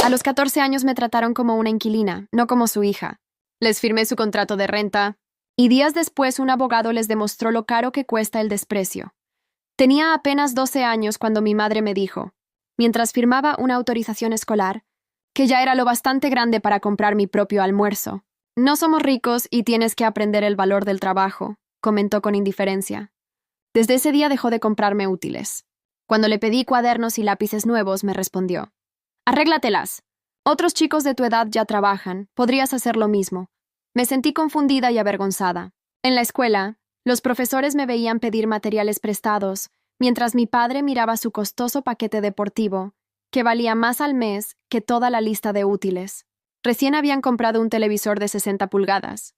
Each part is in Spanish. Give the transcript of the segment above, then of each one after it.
A los 14 años me trataron como una inquilina, no como su hija. Les firmé su contrato de renta, y días después un abogado les demostró lo caro que cuesta el desprecio. Tenía apenas 12 años cuando mi madre me dijo, mientras firmaba una autorización escolar, que ya era lo bastante grande para comprar mi propio almuerzo. No somos ricos y tienes que aprender el valor del trabajo, comentó con indiferencia. Desde ese día dejó de comprarme útiles. Cuando le pedí cuadernos y lápices nuevos, me respondió: arréglatelas. Otros chicos de tu edad ya trabajan, podrías hacer lo mismo. Me sentí confundida y avergonzada. En la escuela, los profesores me veían pedir materiales prestados, mientras mi padre miraba su costoso paquete deportivo, que valía más al mes que toda la lista de útiles. Recién habían comprado un televisor de 60 pulgadas,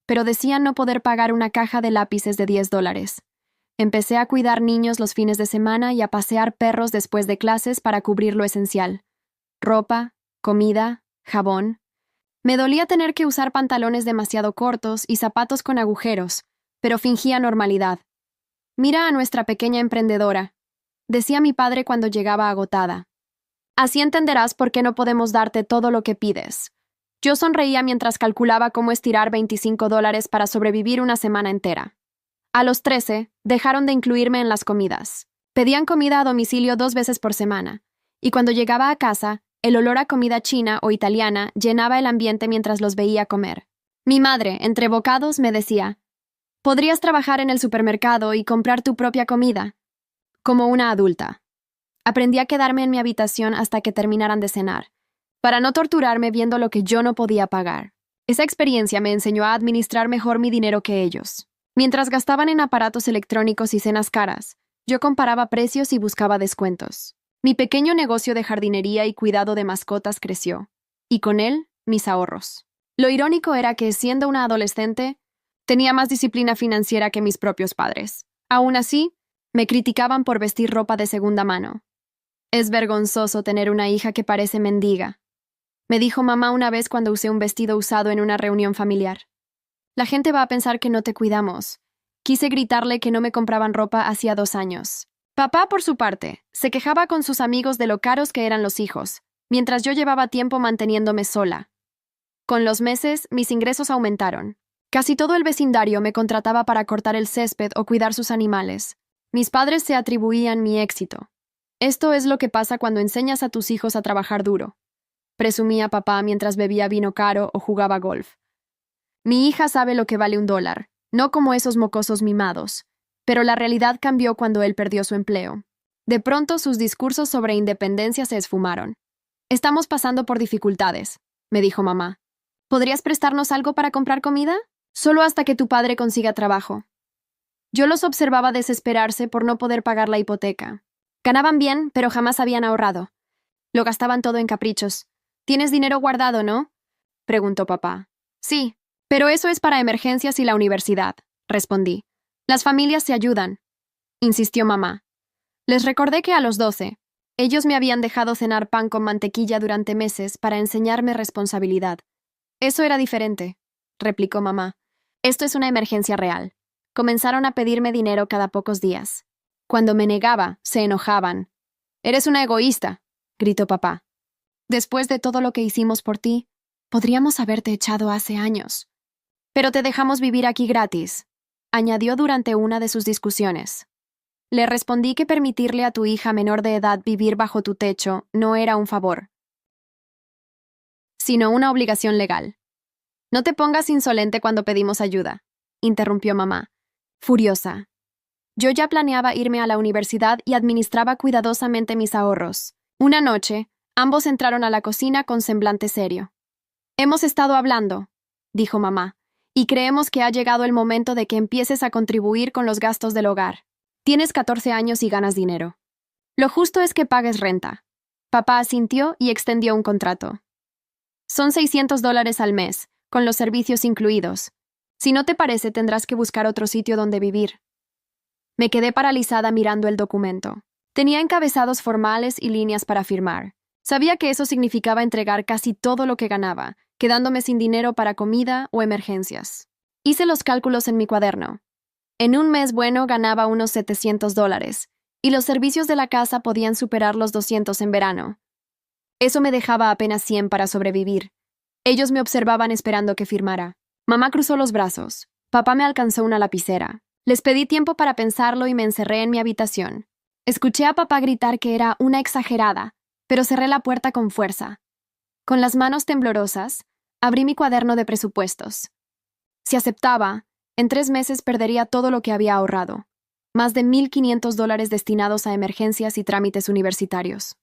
pero decían no poder pagar una caja de lápices de $10. Empecé a cuidar niños los fines de semana y a pasear perros después de clases para cubrir lo esencial: ropa, comida, jabón. Me dolía tener que usar pantalones demasiado cortos y zapatos con agujeros, pero fingía normalidad. Mira a nuestra pequeña emprendedora, decía mi padre cuando llegaba agotada. Así entenderás por qué no podemos darte todo lo que pides. Yo sonreía mientras calculaba cómo estirar $25 para sobrevivir una semana entera. A los 13, dejaron de incluirme en las comidas. Pedían comida a domicilio 2 veces por semana, y cuando llegaba a casa, el olor a comida china o italiana llenaba el ambiente mientras los veía comer. Mi madre, entre bocados, me decía: podrías trabajar en el supermercado y comprar tu propia comida. Como una adulta. Aprendí a quedarme en mi habitación hasta que terminaran de cenar, para no torturarme viendo lo que yo no podía pagar. Esa experiencia me enseñó a administrar mejor mi dinero que ellos. Mientras gastaban en aparatos electrónicos y cenas caras, yo comparaba precios y buscaba descuentos. Mi pequeño negocio de jardinería y cuidado de mascotas creció, y con él, mis ahorros. Lo irónico era que, siendo una adolescente, tenía más disciplina financiera que mis propios padres. Aún así, me criticaban por vestir ropa de segunda mano. Es vergonzoso tener una hija que parece mendiga, me dijo mamá una vez cuando usé un vestido usado en una reunión familiar. La gente va a pensar que no te cuidamos. Quise gritarle que no me compraban ropa hacía 2 años. Papá, por su parte, se quejaba con sus amigos de lo caros que eran los hijos, mientras yo llevaba tiempo manteniéndome sola. Con los meses, mis ingresos aumentaron. Casi todo el vecindario me contrataba para cortar el césped o cuidar sus animales. Mis padres se atribuían mi éxito. Esto es lo que pasa cuando enseñas a tus hijos a trabajar duro, presumía papá mientras bebía vino caro o jugaba golf. Mi hija sabe lo que vale $1, no como esos mocosos mimados, pero la realidad cambió cuando él perdió su empleo. De pronto sus discursos sobre independencia se esfumaron. Estamos pasando por dificultades, me dijo mamá. ¿Podrías prestarnos algo para comprar comida? Solo hasta que tu padre consiga trabajo. Yo los observaba desesperarse por no poder pagar la hipoteca. Ganaban bien, pero jamás habían ahorrado. Lo gastaban todo en caprichos. ¿Tienes dinero guardado, no?, preguntó papá. Sí, pero eso es para emergencias y la universidad, respondí. Las familias se ayudan, insistió mamá. Les recordé que a los 12, ellos me habían dejado cenar pan con mantequilla durante meses para enseñarme responsabilidad. Eso era diferente, replicó mamá. Esto es una emergencia real. Comenzaron a pedirme dinero cada pocos días. Cuando me negaba, se enojaban. Eres una egoísta, gritó papá. Después de todo lo que hicimos por ti, podríamos haberte echado hace años. Pero te dejamos vivir aquí gratis, añadió durante una de sus discusiones. Le respondí que permitirle a tu hija menor de edad vivir bajo tu techo no era un favor, sino una obligación legal. No te pongas insolente cuando pedimos ayuda, interrumpió mamá, furiosa. Yo ya planeaba irme a la universidad y administraba cuidadosamente mis ahorros. Una noche, ambos entraron a la cocina con semblante serio. Hemos estado hablando, dijo mamá, y creemos que ha llegado el momento de que empieces a contribuir con los gastos del hogar. Tienes 14 años y ganas dinero. Lo justo es que pagues renta. Papá asintió y extendió un contrato. Son $600 al mes, con los servicios incluidos. Si no te parece, tendrás que buscar otro sitio donde vivir. Me quedé paralizada mirando el documento. Tenía encabezados formales y líneas para firmar. Sabía que eso significaba entregar casi todo lo que ganaba, quedándome sin dinero para comida o emergencias. Hice los cálculos en mi cuaderno. En un mes bueno ganaba unos $700, y los servicios de la casa podían superar los 200 en verano. Eso me dejaba apenas 100 para sobrevivir. Ellos me observaban esperando que firmara. Mamá cruzó los brazos. Papá me alcanzó una lapicera. Les pedí tiempo para pensarlo y me encerré en mi habitación. Escuché a papá gritar que era una exagerada, pero cerré la puerta con fuerza. Con las manos temblorosas, abrí mi cuaderno de presupuestos. Si aceptaba, en 3 meses perdería todo lo que había ahorrado. Más de $1,500 destinados a emergencias y trámites universitarios.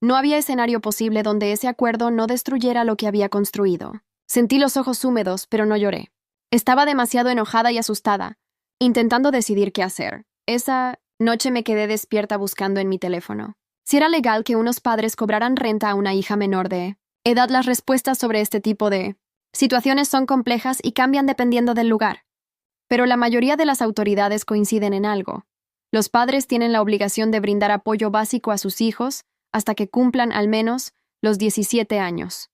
No había escenario posible donde ese acuerdo no destruyera lo que había construido. Sentí los ojos húmedos, pero no lloré. Estaba demasiado enojada y asustada, intentando decidir qué hacer. Esa noche me quedé despierta buscando en mi teléfono. Si era legal que unos padres cobraran renta a una hija menor de edad, las respuestas sobre este tipo de situaciones son complejas y cambian dependiendo del lugar. Pero la mayoría de las autoridades coinciden en algo. Los padres tienen la obligación de brindar apoyo básico a sus hijos hasta que cumplan al menos los 17 años.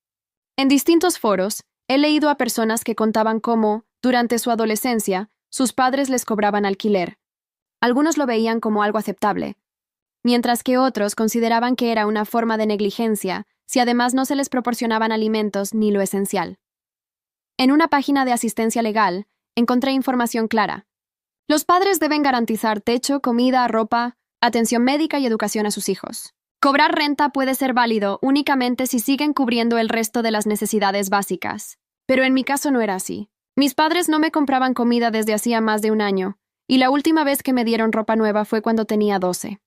En distintos foros, he leído a personas que contaban cómo, durante su adolescencia, sus padres les cobraban alquiler. Algunos lo veían como algo aceptable, mientras que otros consideraban que era una forma de negligencia si además no se les proporcionaban alimentos ni lo esencial. En una página de asistencia legal, encontré información clara. Los padres deben garantizar techo, comida, ropa, atención médica y educación a sus hijos. Cobrar renta puede ser válido únicamente si siguen cubriendo el resto de las necesidades básicas. Pero en mi caso no era así. Mis padres no me compraban comida desde hacía más de un año, y la última vez que me dieron ropa nueva fue cuando tenía 12.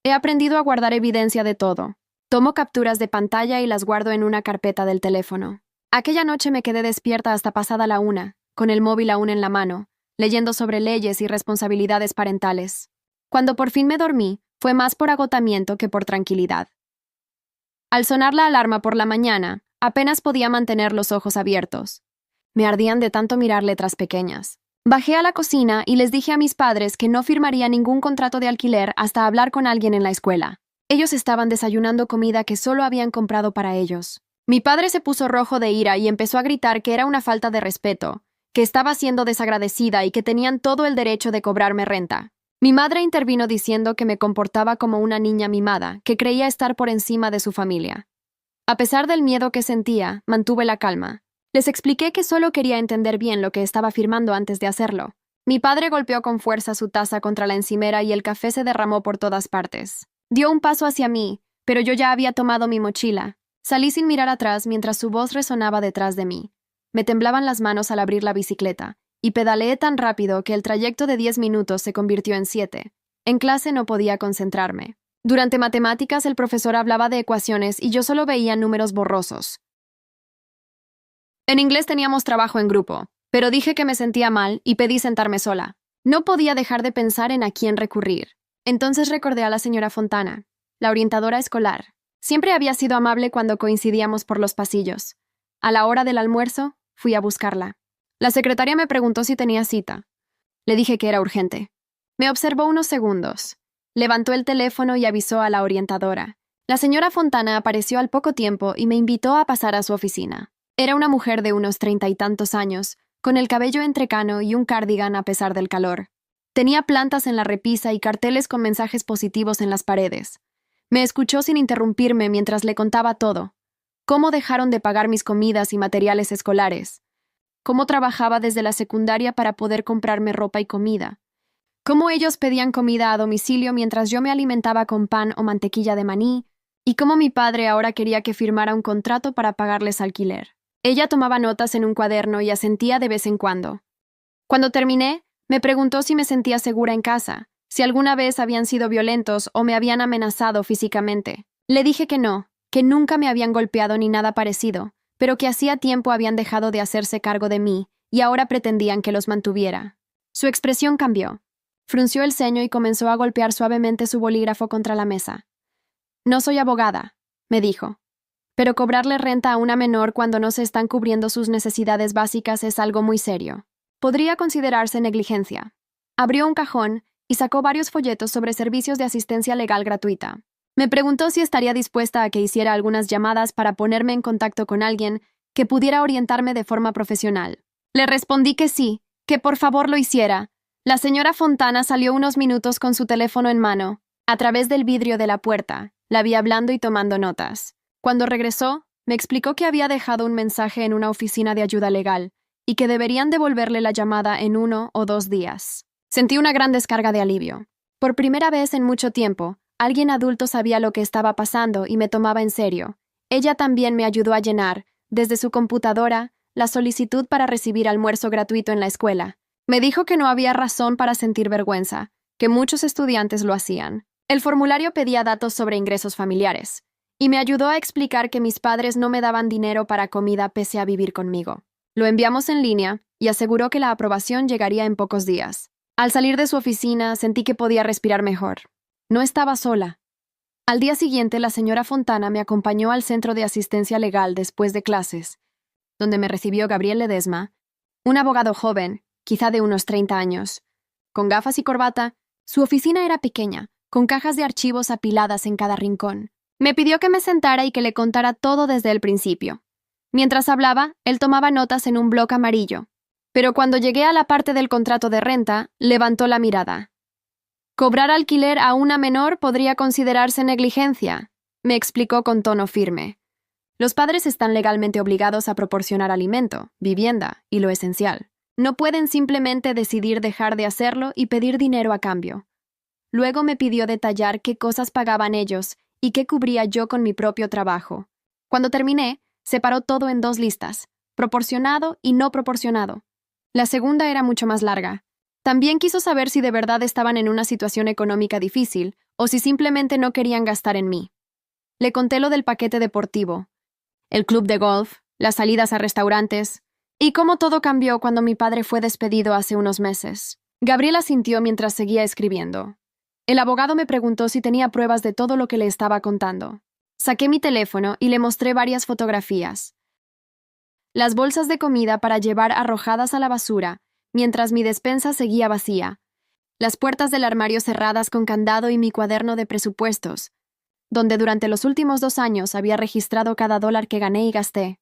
He aprendido a guardar evidencia de todo. Tomo capturas de pantalla y las guardo en una carpeta del teléfono. Aquella noche me quedé despierta hasta pasada la 1, con el móvil aún en la mano, leyendo sobre leyes y responsabilidades parentales. Cuando por fin me dormí, fue más por agotamiento que por tranquilidad. Al sonar la alarma por la mañana, apenas podía mantener los ojos abiertos. Me ardían de tanto mirar letras pequeñas. Bajé a la cocina y les dije a mis padres que no firmaría ningún contrato de alquiler hasta hablar con alguien en la escuela. Ellos estaban desayunando comida que solo habían comprado para ellos. Mi padre se puso rojo de ira y empezó a gritar que era una falta de respeto, que estaba siendo desagradecida y que tenían todo el derecho de cobrarme renta. Mi madre intervino diciendo que me comportaba como una niña mimada, que creía estar por encima de su familia. A pesar del miedo que sentía, mantuve la calma. Les expliqué que solo quería entender bien lo que estaba firmando antes de hacerlo. Mi padre golpeó con fuerza su taza contra la encimera y el café se derramó por todas partes. Dio un paso hacia mí, pero yo ya había tomado mi mochila. Salí sin mirar atrás mientras su voz resonaba detrás de mí. Me temblaban las manos al abrir la bicicleta, y pedaleé tan rápido que el trayecto de 10 minutos se convirtió en 7. En clase no podía concentrarme. Durante matemáticas el profesor hablaba de ecuaciones y yo solo veía números borrosos. En inglés teníamos trabajo en grupo, pero dije que me sentía mal y pedí sentarme sola. No podía dejar de pensar en a quién recurrir. Entonces recordé a la señora Fontana, la orientadora escolar. Siempre había sido amable cuando coincidíamos por los pasillos. A la hora del almuerzo, fui a buscarla. La secretaria me preguntó si tenía cita. Le dije que era urgente. Me observó unos segundos. Levantó el teléfono y avisó a la orientadora. La señora Fontana apareció al poco tiempo y me invitó a pasar a su oficina. Era una mujer de unos 30 y tantos años, con el cabello entrecano y un cardigan a pesar del calor. Tenía plantas en la repisa y carteles con mensajes positivos en las paredes. Me escuchó sin interrumpirme mientras le contaba todo. Cómo dejaron de pagar mis comidas y materiales escolares. Cómo trabajaba desde la secundaria para poder comprarme ropa y comida. Cómo ellos pedían comida a domicilio mientras yo me alimentaba con pan o mantequilla de maní, y cómo mi padre ahora quería que firmara un contrato para pagarles alquiler. Ella tomaba notas en un cuaderno y asentía de vez en cuando. Cuando terminé, me preguntó si me sentía segura en casa, si alguna vez habían sido violentos o me habían amenazado físicamente. Le dije que no, que nunca me habían golpeado ni nada parecido, pero que hacía tiempo habían dejado de hacerse cargo de mí y ahora pretendían que los mantuviera. Su expresión cambió. Frunció el ceño y comenzó a golpear suavemente su bolígrafo contra la mesa. No soy abogada, me dijo, pero cobrarle renta a una menor cuando no se están cubriendo sus necesidades básicas es algo muy serio. Podría considerarse negligencia. Abrió un cajón y sacó varios folletos sobre servicios de asistencia legal gratuita. Me preguntó si estaría dispuesta a que hiciera algunas llamadas para ponerme en contacto con alguien que pudiera orientarme de forma profesional. Le respondí que sí, que por favor lo hiciera. La señora Fontana salió unos minutos con su teléfono en mano. A través del vidrio de la puerta, La vi hablando y tomando notas. Cuando regresó, me explicó que había dejado un mensaje en una oficina de ayuda legal y que deberían devolverle la llamada en 1 o 2 días. Sentí una gran descarga de alivio. Por primera vez en mucho tiempo, alguien adulto sabía lo que estaba pasando y me tomaba en serio. Ella también me ayudó a llenar, desde su computadora, la solicitud para recibir almuerzo gratuito en la escuela. Me dijo que no había razón para sentir vergüenza, que muchos estudiantes lo hacían. El formulario pedía datos sobre ingresos familiares, y me ayudó a explicar que mis padres no me daban dinero para comida pese a vivir conmigo. Lo enviamos en línea y aseguró que la aprobación llegaría en pocos días. Al salir de su oficina, sentí que podía respirar mejor. No estaba sola. Al día siguiente, la señora Fontana me acompañó al centro de asistencia legal después de clases, donde me recibió Gabriel Ledesma, un abogado joven, quizá de unos 30 años. Con gafas y corbata, su oficina era pequeña, con cajas de archivos apiladas en cada rincón. Me pidió que me sentara y que le contara todo desde el principio. Mientras hablaba, él tomaba notas en un bloc amarillo. Pero cuando llegué a la parte del contrato de renta, levantó la mirada. «Cobrar alquiler a una menor podría considerarse negligencia», me explicó con tono firme. Los padres están legalmente obligados a proporcionar alimento, vivienda y lo esencial. No pueden simplemente decidir dejar de hacerlo y pedir dinero a cambio. Luego me pidió detallar qué cosas pagaban ellos y qué cubría yo con mi propio trabajo. Cuando terminé, separó todo en 2 listas, proporcionado y no proporcionado. La segunda era mucho más larga. También quiso saber si de verdad estaban en una situación económica difícil o si simplemente no querían gastar en mí. Le conté lo del paquete deportivo, el club de golf, las salidas a restaurantes, y cómo todo cambió cuando mi padre fue despedido hace unos meses. Gabriela asintió mientras seguía escribiendo. El abogado me preguntó si tenía pruebas de todo lo que le estaba contando. Saqué mi teléfono y le mostré varias fotografías. Las bolsas de comida para llevar arrojadas a la basura, mientras mi despensa seguía vacía. Las puertas del armario cerradas con candado y mi cuaderno de presupuestos, donde durante los últimos 2 años había registrado cada dólar que gané y gasté.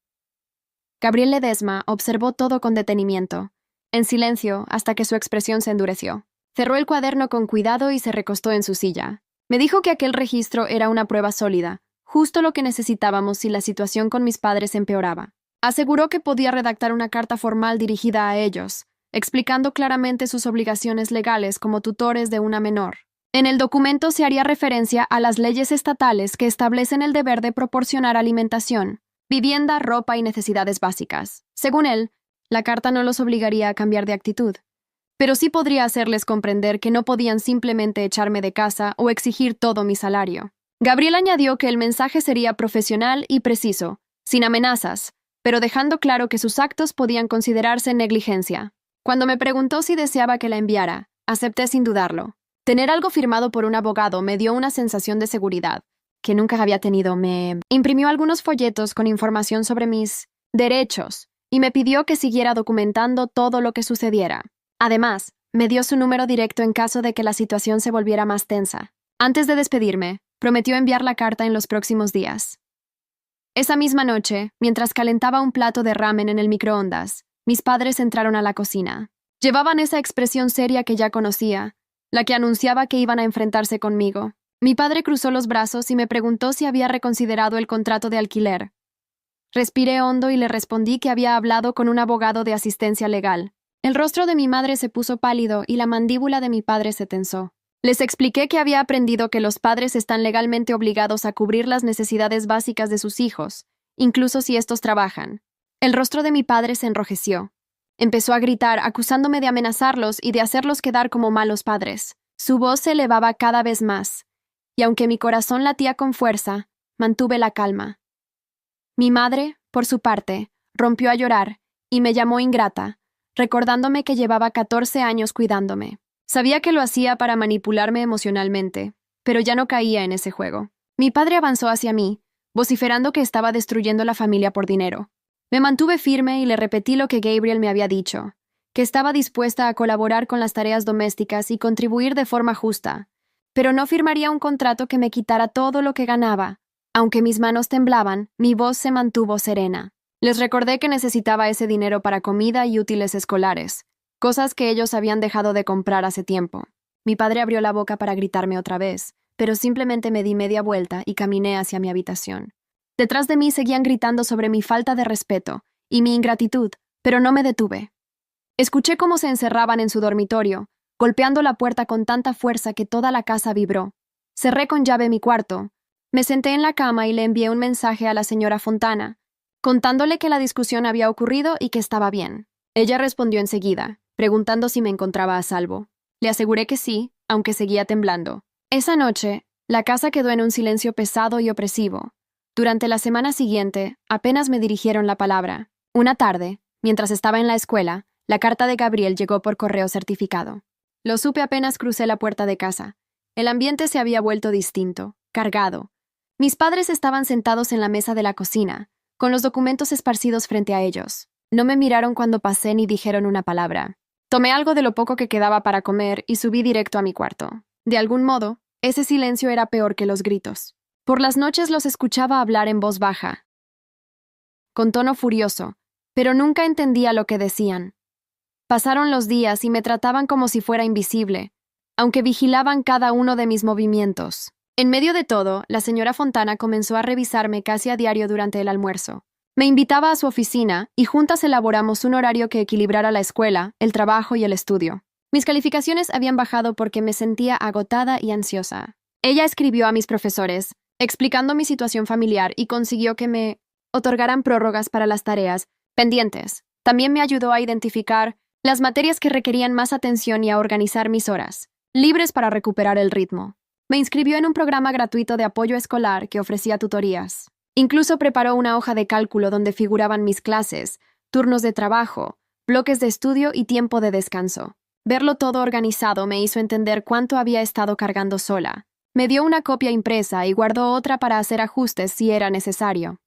Gabriel Ledesma observó todo con detenimiento, en silencio hasta que su expresión se endureció. Cerró el cuaderno con cuidado y se recostó en su silla. Me dijo que aquel registro era una prueba sólida, justo lo que necesitábamos si la situación con mis padres empeoraba. Aseguró que podía redactar una carta formal dirigida a ellos, explicando claramente sus obligaciones legales como tutores de una menor. En el documento se haría referencia a las leyes estatales que establecen el deber de proporcionar alimentación, vivienda, ropa y necesidades básicas. Según él, la carta no los obligaría a cambiar de actitud, pero sí podría hacerles comprender que no podían simplemente echarme de casa o exigir todo mi salario. Gabriel añadió que el mensaje sería profesional y preciso, sin amenazas, pero dejando claro que sus actos podían considerarse negligencia. Cuando me preguntó si deseaba que la enviara, acepté sin dudarlo. Tener algo firmado por un abogado me dio una sensación de seguridad, que nunca había tenido. Me imprimió algunos folletos con información sobre mis derechos y me pidió que siguiera documentando todo lo que sucediera. Además, me dio su número directo en caso de que la situación se volviera más tensa. Antes de despedirme, prometió enviar la carta en los próximos días. Esa misma noche, mientras calentaba un plato de ramen en el microondas, mis padres entraron a la cocina. Llevaban esa expresión seria que ya conocía, la que anunciaba que iban a enfrentarse conmigo. Mi padre cruzó los brazos y me preguntó si había reconsiderado el contrato de alquiler. Respiré hondo y le respondí que había hablado con un abogado de asistencia legal. El rostro de mi madre se puso pálido y la mandíbula de mi padre se tensó. Les expliqué que había aprendido que los padres están legalmente obligados a cubrir las necesidades básicas de sus hijos, incluso si estos trabajan. El rostro de mi padre se enrojeció. Empezó a gritar, acusándome de amenazarlos y de hacerlos quedar como malos padres. Su voz se elevaba cada vez más, y aunque mi corazón latía con fuerza, mantuve la calma. Mi madre, por su parte, rompió a llorar y me llamó ingrata, recordándome que llevaba 14 años cuidándome. Sabía que lo hacía para manipularme emocionalmente, pero ya no caía en ese juego. Mi padre avanzó hacia mí, vociferando que estaba destruyendo la familia por dinero. Me mantuve firme y le repetí lo que Gabriel me había dicho, que estaba dispuesta a colaborar con las tareas domésticas y contribuir de forma justa, pero no firmaría un contrato que me quitara todo lo que ganaba. Aunque mis manos temblaban, mi voz se mantuvo serena. Les recordé que necesitaba ese dinero para comida y útiles escolares, cosas que ellos habían dejado de comprar hace tiempo. Mi padre abrió la boca para gritarme otra vez, pero simplemente me di media vuelta y caminé hacia mi habitación. Detrás de mí seguían gritando sobre mi falta de respeto y mi ingratitud, pero no me detuve. Escuché cómo se encerraban en su dormitorio, golpeando la puerta con tanta fuerza que toda la casa vibró. Cerré con llave mi cuarto. Me senté en la cama y le envié un mensaje a la señora Fontana, contándole que la discusión había ocurrido y que estaba bien. Ella respondió enseguida, preguntando si me encontraba a salvo. Le aseguré que sí, aunque seguía temblando. Esa noche, la casa quedó en un silencio pesado y opresivo. Durante la semana siguiente, apenas me dirigieron la palabra. Una tarde, mientras estaba en la escuela, la carta de Gabriel llegó por correo certificado. Lo supe apenas crucé la puerta de casa. El ambiente se había vuelto distinto, cargado. Mis padres estaban sentados en la mesa de la cocina, con los documentos esparcidos frente a ellos. No me miraron cuando pasé ni dijeron una palabra. Tomé algo de lo poco que quedaba para comer y subí directo a mi cuarto. De algún modo, ese silencio era peor que los gritos. Por las noches los escuchaba hablar en voz baja, con tono furioso, pero nunca entendía lo que decían. Pasaron los días y me trataban como si fuera invisible, aunque vigilaban cada uno de mis movimientos. En medio de todo, la señora Fontana comenzó a revisarme casi a diario durante el almuerzo. Me invitaba a su oficina y juntas elaboramos un horario que equilibrara la escuela, el trabajo y el estudio. Mis calificaciones habían bajado porque me sentía agotada y ansiosa. Ella escribió a mis profesores, explicando mi situación familiar y consiguió que me otorgaran prórrogas para las tareas pendientes. También me ayudó a identificar las materias que requerían más atención y a organizar mis horas, libres para recuperar el ritmo. Me inscribió en un programa gratuito de apoyo escolar que ofrecía tutorías. Incluso preparó una hoja de cálculo donde figuraban mis clases, turnos de trabajo, bloques de estudio y tiempo de descanso. Verlo todo organizado me hizo entender cuánto había estado cargando sola. Me dio una copia impresa y guardó otra para hacer ajustes si era necesario.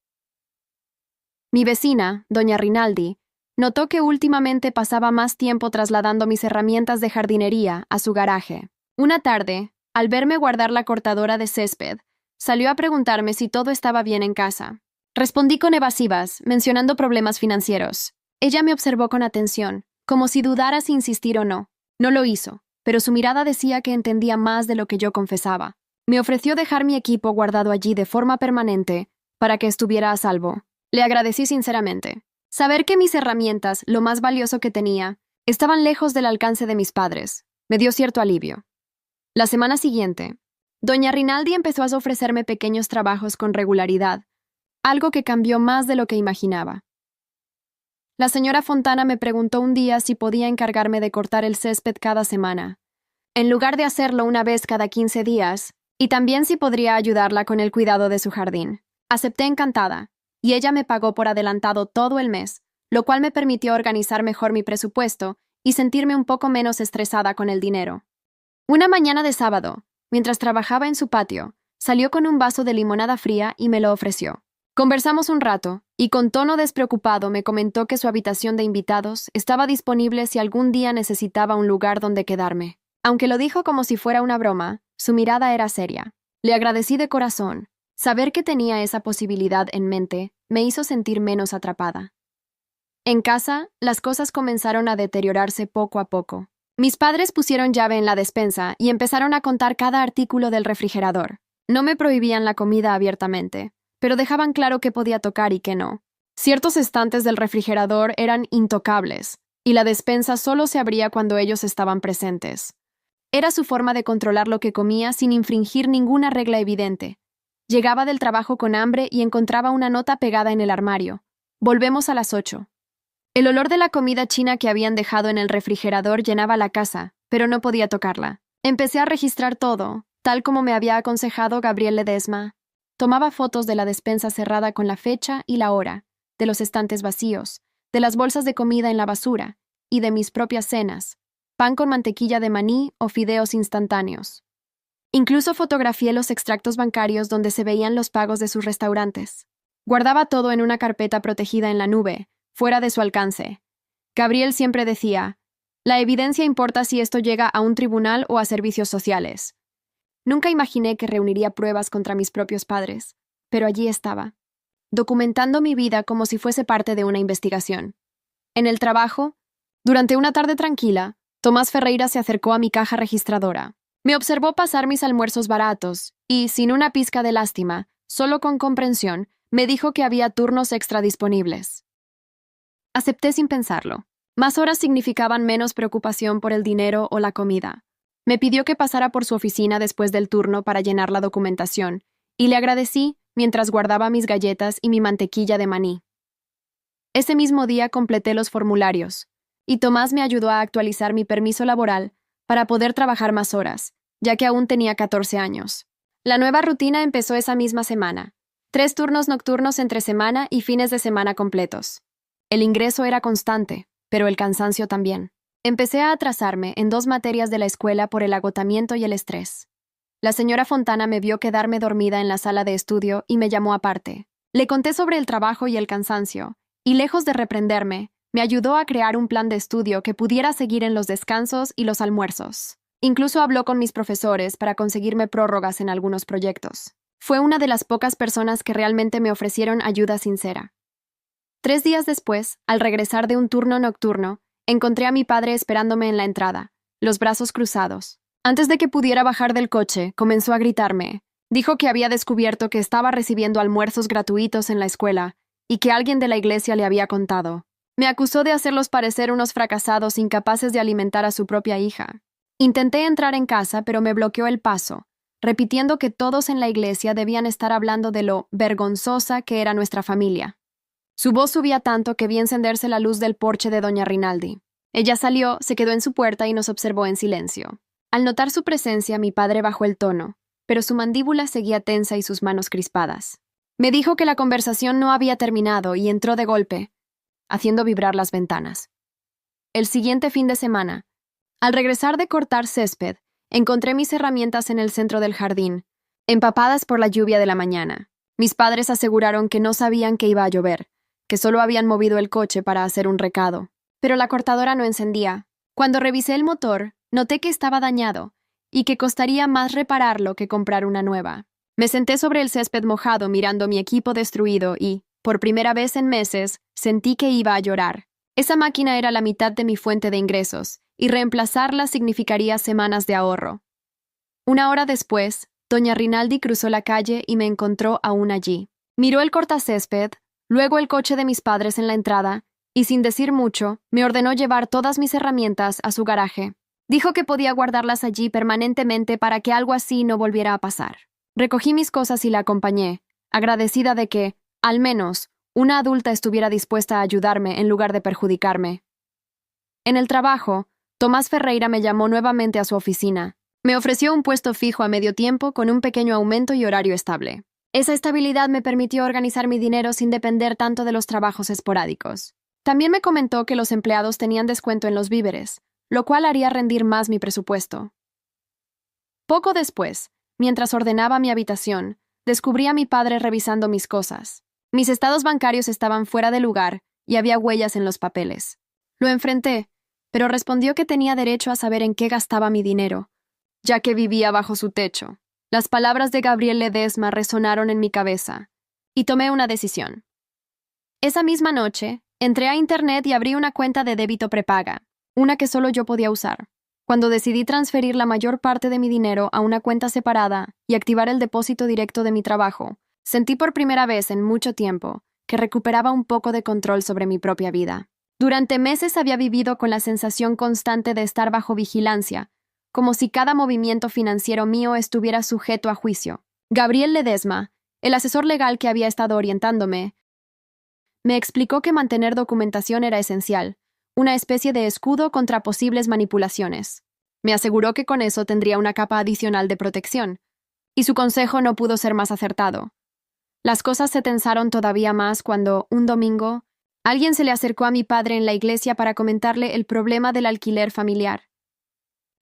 Mi vecina, doña Rinaldi, notó que últimamente pasaba más tiempo trasladando mis herramientas de jardinería a su garaje. Una tarde, al verme guardar la cortadora de césped, salió a preguntarme si todo estaba bien en casa. Respondí con evasivas, mencionando problemas financieros. Ella me observó con atención, como si dudara si insistir o no. No lo hizo, pero su mirada decía que entendía más de lo que yo confesaba. Me ofreció dejar mi equipo guardado allí de forma permanente para que estuviera a salvo. Le agradecí sinceramente. Saber que mis herramientas, lo más valioso que tenía, estaban lejos del alcance de mis padres, me dio cierto alivio. La semana siguiente, doña Rinaldi empezó a ofrecerme pequeños trabajos con regularidad, algo que cambió más de lo que imaginaba. La señora Fontana me preguntó un día si podía encargarme de cortar el césped cada semana, en lugar de hacerlo una vez cada 15 días, y también si podría ayudarla con el cuidado de su jardín. Acepté encantada, y ella me pagó por adelantado todo el mes, lo cual me permitió organizar mejor mi presupuesto y sentirme un poco menos estresada con el dinero. Una mañana de sábado, mientras trabajaba en su patio, salió con un vaso de limonada fría y me lo ofreció. Conversamos un rato, y con tono despreocupado me comentó que su habitación de invitados estaba disponible si algún día necesitaba un lugar donde quedarme. Aunque lo dijo como si fuera una broma, su mirada era seria. Le agradecí de corazón. Saber que tenía esa posibilidad en mente me hizo sentir menos atrapada. En casa, las cosas comenzaron a deteriorarse poco a poco. Mis padres pusieron llave en la despensa y empezaron a contar cada artículo del refrigerador. No me prohibían la comida abiertamente, pero dejaban claro qué podía tocar y qué no. Ciertos estantes del refrigerador eran intocables, y la despensa solo se abría cuando ellos estaban presentes. Era su forma de controlar lo que comía sin infringir ninguna regla evidente. Llegaba del trabajo con hambre y encontraba una nota pegada en el armario. Volvemos a las 8. El olor de la comida china que habían dejado en el refrigerador llenaba la casa, pero no podía tocarla. Empecé a registrar todo, tal como me había aconsejado Gabriel Ledesma. Tomaba fotos de la despensa cerrada con la fecha y la hora, de los estantes vacíos, de las bolsas de comida en la basura y de mis propias cenas, pan con mantequilla de maní o fideos instantáneos. Incluso fotografié los extractos bancarios donde se veían los pagos de sus restaurantes. Guardaba todo en una carpeta protegida en la nube, fuera de su alcance. Gabriel siempre decía, la evidencia importa si esto llega a un tribunal o a servicios sociales. Nunca imaginé que reuniría pruebas contra mis propios padres, pero allí estaba, documentando mi vida como si fuese parte de una investigación. En el trabajo, durante una tarde tranquila, Tomás Ferreira se acercó a mi caja registradora. Me observó pasar mis almuerzos baratos y, sin una pizca de lástima, solo con comprensión, me dijo que había turnos extra disponibles. Acepté sin pensarlo. Más horas significaban menos preocupación por el dinero o la comida. Me pidió que pasara por su oficina después del turno para llenar la documentación, y le agradecí mientras guardaba mis galletas y mi mantequilla de maní. Ese mismo día completé los formularios, y Tomás me ayudó a actualizar mi permiso laboral para poder trabajar más horas, ya que aún tenía 14 años. La nueva rutina empezó esa misma semana. 3 turnos nocturnos entre semana y fines de semana completos. El ingreso era constante, pero el cansancio también. Empecé a atrasarme en 2 materias de la escuela por el agotamiento y el estrés. La señora Fontana me vio quedarme dormida en la sala de estudio y me llamó aparte. Le conté sobre el trabajo y el cansancio, y lejos de reprenderme, me ayudó a crear un plan de estudio que pudiera seguir en los descansos y los almuerzos. Incluso habló con mis profesores para conseguirme prórrogas en algunos proyectos. Fue una de las pocas personas que realmente me ofrecieron ayuda sincera. 3 días después, al regresar de un turno nocturno, encontré a mi padre esperándome en la entrada, los brazos cruzados. Antes de que pudiera bajar del coche, comenzó a gritarme. Dijo que había descubierto que estaba recibiendo almuerzos gratuitos en la escuela y que alguien de la iglesia le había contado. Me acusó de hacerlos parecer unos fracasados incapaces de alimentar a su propia hija. Intenté entrar en casa, pero me bloqueó el paso, repitiendo que todos en la iglesia debían estar hablando de lo vergonzosa que era nuestra familia. Su voz subía tanto que vi encenderse la luz del porche de doña Rinaldi. Ella salió, se quedó en su puerta y nos observó en silencio. Al notar su presencia, mi padre bajó el tono, pero su mandíbula seguía tensa y sus manos crispadas. Me dijo que la conversación no había terminado y entró de golpe, haciendo vibrar las ventanas. El siguiente fin de semana, al regresar de cortar césped, encontré mis herramientas en el centro del jardín, empapadas por la lluvia de la mañana. Mis padres aseguraron que no sabían que iba a llover, que solo habían movido el coche para hacer un recado. Pero la cortadora no encendía. Cuando revisé el motor, noté que estaba dañado y que costaría más repararlo que comprar una nueva. Me senté sobre el césped mojado mirando mi equipo destruido y, por primera vez en meses, sentí que iba a llorar. Esa máquina era la mitad de mi fuente de ingresos, y reemplazarla significaría semanas de ahorro. 1 hora después, doña Rinaldi cruzó la calle y me encontró aún allí. Miró el cortacésped, luego el coche de mis padres en la entrada, y sin decir mucho, me ordenó llevar todas mis herramientas a su garaje. Dijo que podía guardarlas allí permanentemente para que algo así no volviera a pasar. Recogí mis cosas y la acompañé, agradecida de que, al menos, una adulta estuviera dispuesta a ayudarme en lugar de perjudicarme. En el trabajo, Tomás Ferreira me llamó nuevamente a su oficina. Me ofreció un puesto fijo a medio tiempo con un pequeño aumento y horario estable. Esa estabilidad me permitió organizar mi dinero sin depender tanto de los trabajos esporádicos. También me comentó que los empleados tenían descuento en los víveres, lo cual haría rendir más mi presupuesto. Poco después, mientras ordenaba mi habitación, descubrí a mi padre revisando mis cosas. Mis estados bancarios estaban fuera de lugar y había huellas en los papeles. Lo enfrenté, pero respondió que tenía derecho a saber en qué gastaba mi dinero, ya que vivía bajo su techo. Las palabras de Gabriel Ledesma resonaron en mi cabeza, y tomé una decisión. Esa misma noche, entré a Internet y abrí una cuenta de débito prepaga, una que solo yo podía usar. Cuando decidí transferir la mayor parte de mi dinero a una cuenta separada y activar el depósito directo de mi trabajo, sentí por primera vez en mucho tiempo que recuperaba un poco de control sobre mi propia vida. Durante meses había vivido con la sensación constante de estar bajo vigilancia, como si cada movimiento financiero mío estuviera sujeto a juicio. Gabriel Ledesma, el asesor legal que había estado orientándome, me explicó que mantener documentación era esencial, una especie de escudo contra posibles manipulaciones. Me aseguró que con eso tendría una capa adicional de protección, y su consejo no pudo ser más acertado. Las cosas se tensaron todavía más cuando, un domingo, alguien se le acercó a mi padre en la iglesia para comentarle el problema del alquiler familiar.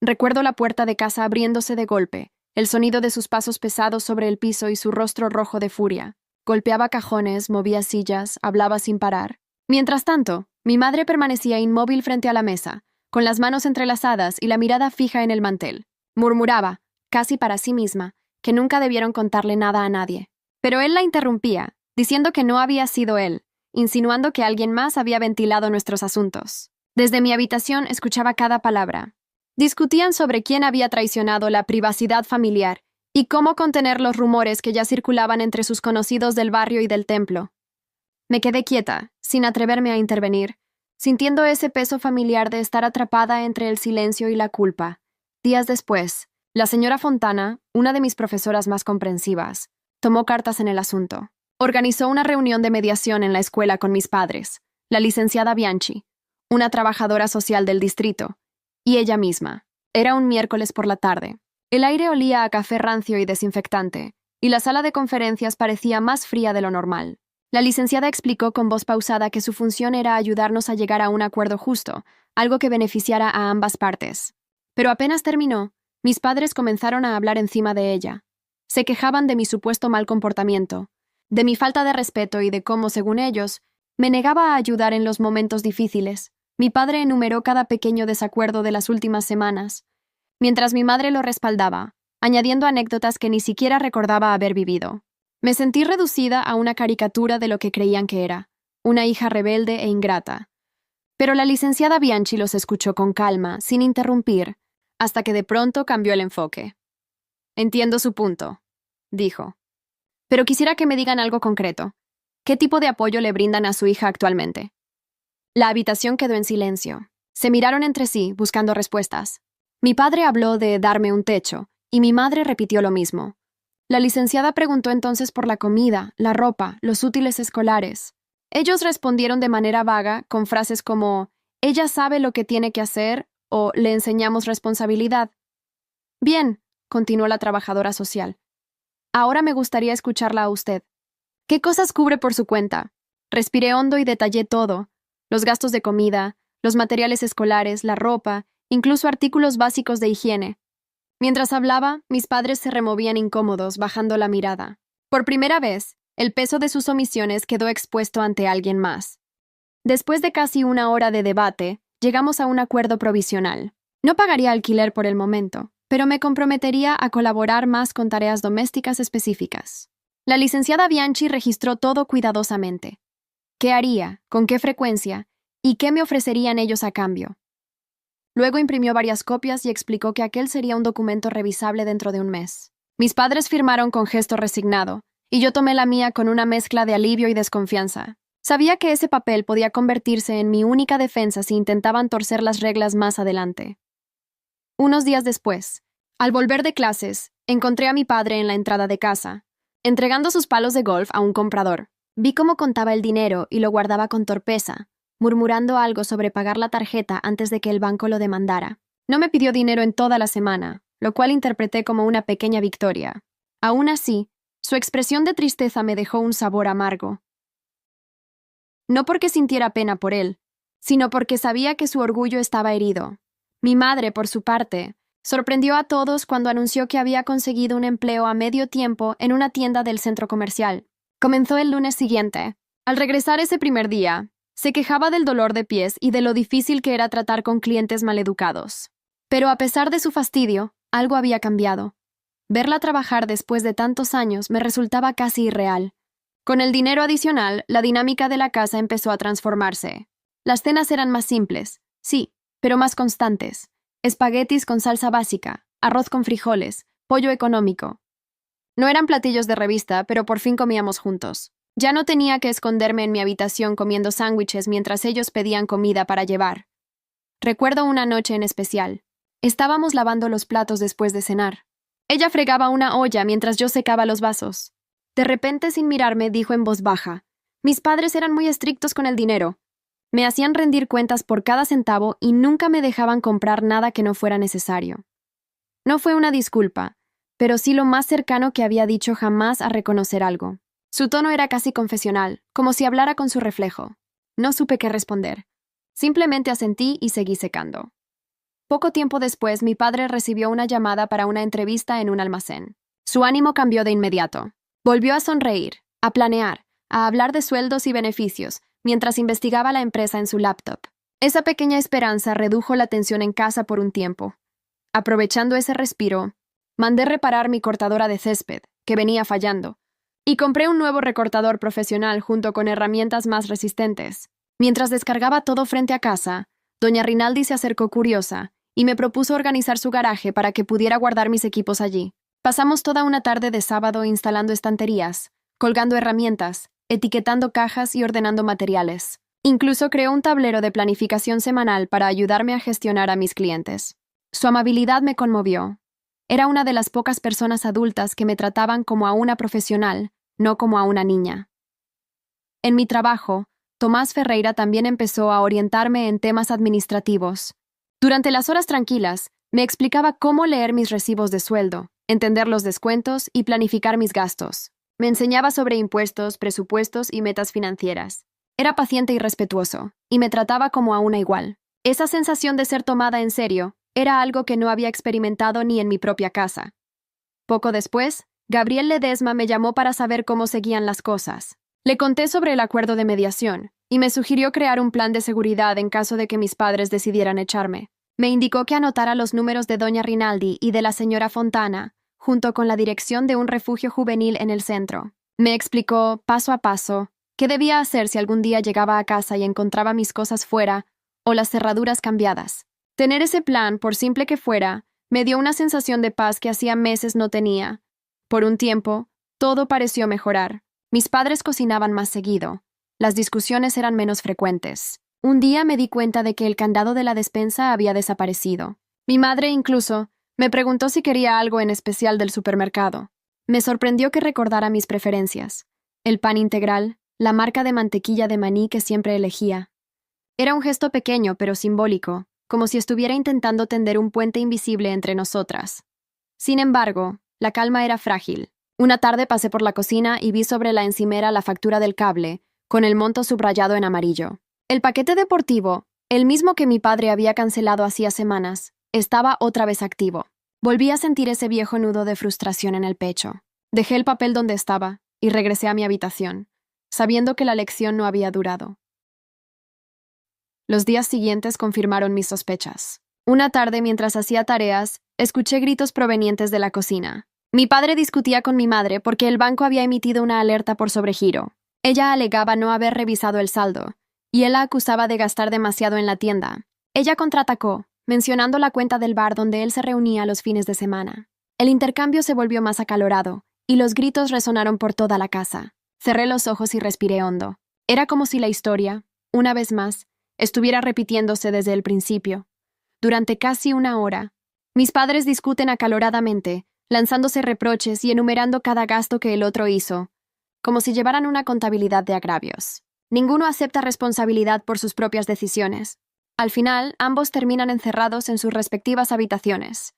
Recuerdo la puerta de casa abriéndose de golpe, el sonido de sus pasos pesados sobre el piso y su rostro rojo de furia. Golpeaba cajones, movía sillas, hablaba sin parar. Mientras tanto, mi madre permanecía inmóvil frente a la mesa, con las manos entrelazadas y la mirada fija en el mantel. Murmuraba, casi para sí misma, que nunca debieron contarle nada a nadie. Pero él la interrumpía, diciendo que no había sido él, insinuando que alguien más había ventilado nuestros asuntos. Desde mi habitación escuchaba cada palabra. Discutían sobre quién había traicionado la privacidad familiar y cómo contener los rumores que ya circulaban entre sus conocidos del barrio y del templo. Me quedé quieta, sin atreverme a intervenir, sintiendo ese peso familiar de estar atrapada entre el silencio y la culpa. Días después, la señora Fontana, una de mis profesoras más comprensivas, tomó cartas en el asunto. Organizó una reunión de mediación en la escuela con mis padres, la licenciada Bianchi, una trabajadora social del distrito, y ella misma. Era un miércoles por la tarde. El aire olía a café rancio y desinfectante, y la sala de conferencias parecía más fría de lo normal. La licenciada explicó con voz pausada que su función era ayudarnos a llegar a un acuerdo justo, algo que beneficiara a ambas partes. Pero apenas terminó, mis padres comenzaron a hablar encima de ella. Se quejaban de mi supuesto mal comportamiento, de mi falta de respeto y de cómo, según ellos, me negaba a ayudar en los momentos difíciles. Mi padre enumeró cada pequeño desacuerdo de las últimas semanas, mientras mi madre lo respaldaba, añadiendo anécdotas que ni siquiera recordaba haber vivido. Me sentí reducida a una caricatura de lo que creían que era, una hija rebelde e ingrata. Pero la licenciada Bianchi los escuchó con calma, sin interrumpir, hasta que de pronto cambió el enfoque. Entiendo su punto, dijo. Pero quisiera que me digan algo concreto. ¿Qué tipo de apoyo le brindan a su hija actualmente? La habitación quedó en silencio. Se miraron entre sí, buscando respuestas. Mi padre habló de darme un techo, y mi madre repitió lo mismo. La licenciada preguntó entonces por la comida, la ropa, los útiles escolares. Ellos respondieron de manera vaga, con frases como «ella sabe lo que tiene que hacer» o «le enseñamos responsabilidad». Bien, continuó la trabajadora social. Ahora me gustaría escucharla a usted. ¿Qué cosas cubre por su cuenta? Respiré hondo y detallé todo. Los gastos de comida, los materiales escolares, la ropa, incluso artículos básicos de higiene. Mientras hablaba, mis padres se removían incómodos, bajando la mirada. Por primera vez, el peso de sus omisiones quedó expuesto ante alguien más. Después de casi una hora de debate, llegamos a un acuerdo provisional. No pagaría alquiler por el momento, pero me comprometería a colaborar más con tareas domésticas específicas. La licenciada Bianchi registró todo cuidadosamente. ¿Qué haría? ¿Con qué frecuencia? ¿Y qué me ofrecerían ellos a cambio? Luego imprimió varias copias y explicó que aquel sería un documento revisable dentro de un mes. Mis padres firmaron con gesto resignado, y yo tomé la mía con una mezcla de alivio y desconfianza. Sabía que ese papel podía convertirse en mi única defensa si intentaban torcer las reglas más adelante. Unos días después, al volver de clases, encontré a mi padre en la entrada de casa, entregando sus palos de golf a un comprador. Vi cómo contaba el dinero y lo guardaba con torpeza, murmurando algo sobre pagar la tarjeta antes de que el banco lo demandara. No me pidió dinero en toda la semana, lo cual interpreté como una pequeña victoria. Aún así, su expresión de tristeza me dejó un sabor amargo. No porque sintiera pena por él, sino porque sabía que su orgullo estaba herido. Mi madre, por su parte, sorprendió a todos cuando anunció que había conseguido un empleo a medio tiempo en una tienda del centro comercial. Comenzó el lunes siguiente. Al regresar ese primer día, se quejaba del dolor de pies y de lo difícil que era tratar con clientes maleducados. Pero a pesar de su fastidio, algo había cambiado. Verla trabajar después de tantos años me resultaba casi irreal. Con el dinero adicional, la dinámica de la casa empezó a transformarse. Las cenas eran más simples, sí, pero más constantes. Espaguetis con salsa básica, arroz con frijoles, pollo económico. No eran platillos de revista, pero por fin comíamos juntos. Ya no tenía que esconderme en mi habitación comiendo sándwiches mientras ellos pedían comida para llevar. Recuerdo una noche en especial. Estábamos lavando los platos después de cenar. Ella fregaba una olla mientras yo secaba los vasos. De repente, sin mirarme, dijo en voz baja: «Mis padres eran muy estrictos con el dinero. Me hacían rendir cuentas por cada centavo y nunca me dejaban comprar nada que no fuera necesario». No fue una disculpa, pero sí lo más cercano que había dicho jamás a reconocer algo. Su tono era casi confesional, como si hablara con su reflejo. No supe qué responder. Simplemente asentí y seguí secando. Poco tiempo después, mi padre recibió una llamada para una entrevista en un almacén. Su ánimo cambió de inmediato. Volvió a sonreír, a planear, a hablar de sueldos y beneficios, mientras investigaba la empresa en su laptop. Esa pequeña esperanza redujo la tensión en casa por un tiempo. Aprovechando ese respiro, mandé reparar mi cortadora de césped, que venía fallando, y compré un nuevo recortador profesional junto con herramientas más resistentes. Mientras descargaba todo frente a casa, doña Rinaldi se acercó curiosa y me propuso organizar su garaje para que pudiera guardar mis equipos allí. Pasamos toda una tarde de sábado instalando estanterías, colgando herramientas, etiquetando cajas y ordenando materiales. Incluso creó un tablero de planificación semanal para ayudarme a gestionar a mis clientes. Su amabilidad me conmovió. Era una de las pocas personas adultas que me trataban como a una profesional, no como a una niña. En mi trabajo, Tomás Ferreira también empezó a orientarme en temas administrativos. Durante las horas tranquilas, me explicaba cómo leer mis recibos de sueldo, entender los descuentos y planificar mis gastos. Me enseñaba sobre impuestos, presupuestos y metas financieras. Era paciente y respetuoso, y me trataba como a una igual. Esa sensación de ser tomada en serio era algo que no había experimentado ni en mi propia casa. Poco después, Gabriel Ledesma me llamó para saber cómo seguían las cosas. Le conté sobre el acuerdo de mediación, y me sugirió crear un plan de seguridad en caso de que mis padres decidieran echarme. Me indicó que anotara los números de doña Rinaldi y de la señora Fontana, junto con la dirección de un refugio juvenil en el centro. Me explicó, paso a paso, qué debía hacer si algún día llegaba a casa y encontraba mis cosas fuera o las cerraduras cambiadas. Tener ese plan, por simple que fuera, me dio una sensación de paz que hacía meses no tenía. Por un tiempo, todo pareció mejorar. Mis padres cocinaban más seguido. Las discusiones eran menos frecuentes. Un día me di cuenta de que el candado de la despensa había desaparecido. Mi madre, incluso, me preguntó si quería algo en especial del supermercado. Me sorprendió que recordara mis preferencias. El pan integral, la marca de mantequilla de maní que siempre elegía. Era un gesto pequeño pero simbólico, como si estuviera intentando tender un puente invisible entre nosotras. Sin embargo, la calma era frágil. Una tarde pasé por la cocina y vi sobre la encimera la factura del cable, con el monto subrayado en amarillo. El paquete deportivo, el mismo que mi padre había cancelado hacía semanas, estaba otra vez activo. Volví a sentir ese viejo nudo de frustración en el pecho. Dejé el papel donde estaba y regresé a mi habitación, sabiendo que la lección no había durado. Los días siguientes confirmaron mis sospechas. Una tarde, mientras hacía tareas, escuché gritos provenientes de la cocina. Mi padre discutía con mi madre porque el banco había emitido una alerta por sobregiro. Ella alegaba no haber revisado el saldo, y él la acusaba de gastar demasiado en la tienda. Ella contraatacó, mencionando la cuenta del bar donde él se reunía los fines de semana. El intercambio se volvió más acalorado, y los gritos resonaron por toda la casa. Cerré los ojos y respiré hondo. Era como si la historia, una vez más, estuviera repitiéndose desde el principio. Durante casi una hora, mis padres discuten acaloradamente, lanzándose reproches y enumerando cada gasto que el otro hizo, como si llevaran una contabilidad de agravios. Ninguno acepta responsabilidad por sus propias decisiones. Al final, ambos terminan encerrados en sus respectivas habitaciones,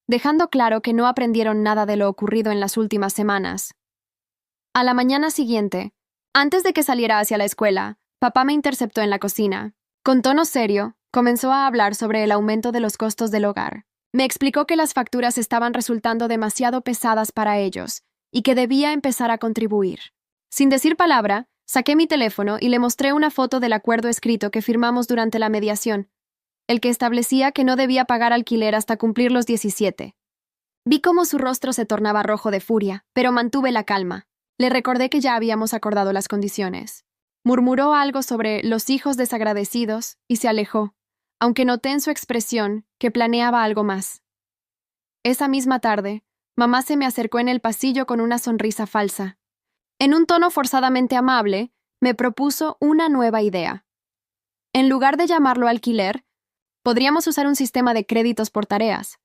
dejando claro que no aprendieron nada de lo ocurrido en las últimas semanas. A la mañana siguiente, antes de que saliera hacia la escuela, papá me interceptó en la cocina. Con tono serio, comenzó a hablar sobre el aumento de los costos del hogar. Me explicó que las facturas estaban resultando demasiado pesadas para ellos y que debía empezar a contribuir. Sin decir palabra, saqué mi teléfono y le mostré una foto del acuerdo escrito que firmamos durante la mediación, el que establecía que no debía pagar alquiler hasta cumplir los 17. Vi cómo su rostro se tornaba rojo de furia, pero mantuve la calma. Le recordé que ya habíamos acordado las condiciones. Murmuró algo sobre los hijos desagradecidos y se alejó, aunque noté en su expresión que planeaba algo más. Esa misma tarde, mamá se me acercó en el pasillo con una sonrisa falsa. En un tono forzadamente amable, me propuso una nueva idea. En lugar de llamarlo alquiler, podríamos usar un sistema de créditos por tareas,